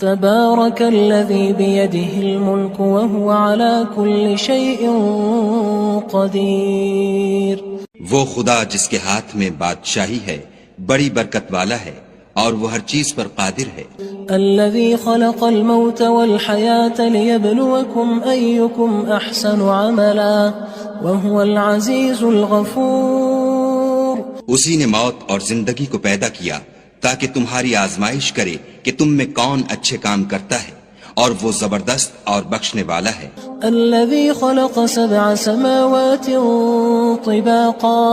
تبارك الذي بيده الملك وهو على كل شيء قدير. وہ خدا جس کے ہاتھ میں بادشاہی ہے بڑی برکت والا ہے اور وہ ہر چیز پر قادر ہے. الذي خلق الموت والحياة ليبلوكم أيكم أحسن عملا وهو العزيز الغفور. اسی نے موت اور زندگی کو پیدا کیا تاکہ تمہاری آزمائش کرے کہ تم میں کون اچھے کام کرتا ہے اور وہ زبردست اور بخشنے والا ہے. الذي خلق 7 سماوات طباقا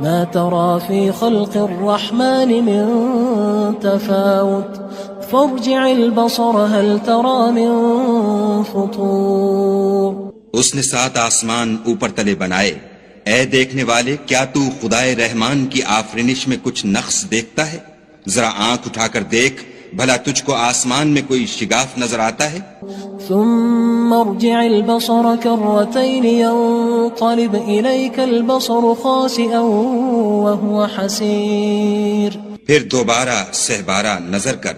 ما ترى في خلق الرحمن من تفاوت فارجع البصر هل ترى من فطور. اس نے 7 آسمان اوپر تلے بنائے. اے دیکھنے والے، کیا تو خدائے رحمان کی آفرینش میں کچھ نقص دیکھتا ہے؟ ذرا آنکھ اٹھا کر دیکھ، بھلا تجھ کو آسمان میں کوئی شگاف نظر آتا ہے؟ ثم ارجع البصر كرتين ينقلب إليك البصر خاسئا وهو حسير. پھر دوبارہ سہبارہ نظر کر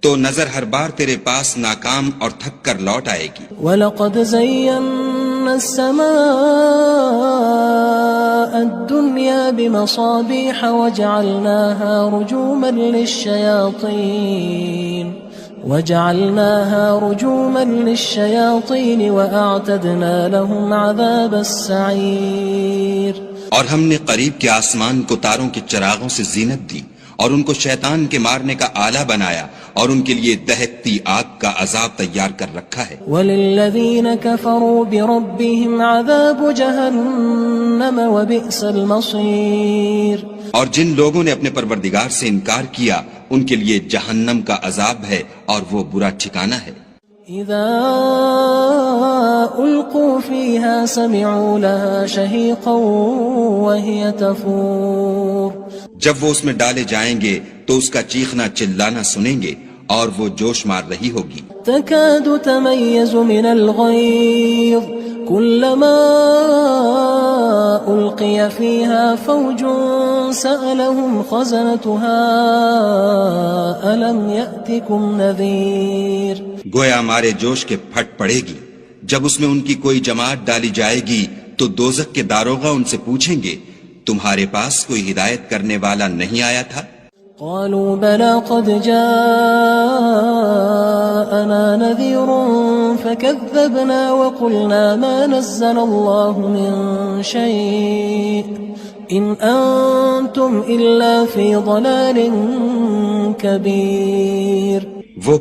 تو نظر ہر بار تیرے پاس ناکام اور تھک کر لوٹ آئے گی. وَلَقَدْ زَيَّنَّا السَّمَاءَ الدُّنْيَا بِمَصَابِيحَ وَجَعَلْنَاهَا رُجُومًا لِلشَّيَاطِينِ وَأَعْتَدْنَا لَهُمْ عَذَابَ السَّعِيرِ. اور ہم نے قریب کے آسمان کو تاروں کے چراغوں سے زینت دی اور ان کو شیطان کے مارنے کا آلہ بنایا اور ان کے لیے دہکتی آگ کا عذاب تیار کر رکھا ہے. وَلِلَّذِينَ كَفَرُوا بِرَبِّهِمْ عَذَابُ جَهَنَّمَ وَبِئْسَ الْمَصِيرُ. اور جن لوگوں نے اپنے پروردگار سے انکار کیا ان کے لیے جہنم کا عذاب ہے اور وہ برا ٹھکانہ ہے. اذا القوا فيها سمعوا لها شهيقا وهي تفور. جب وہ اس میں ڈالے جائیں گے تو اس کا چیخنا چلانا سنیں گے اور وہ جوش مار رہی ہوگی. تكاد تميز من الغيظ كلما ألقي فيها فوج سألهم خزنتها ألم يأتكم نذير. گویا مارے جوش کے پھٹ پڑے گی. جب اس میں ان کی کوئی جماعت ڈالی جائے گی تو دوزخ کے داروغہ ان سے پوچھیں گے تمہارے پاس کوئی ہدایت کرنے والا نہیں آیا تھا؟ قالوا بلى قد جاءنا نذير فكذبنا وقلنا ما نزل الله من شيء إن أنتم إلا في ضلال كبير. وہ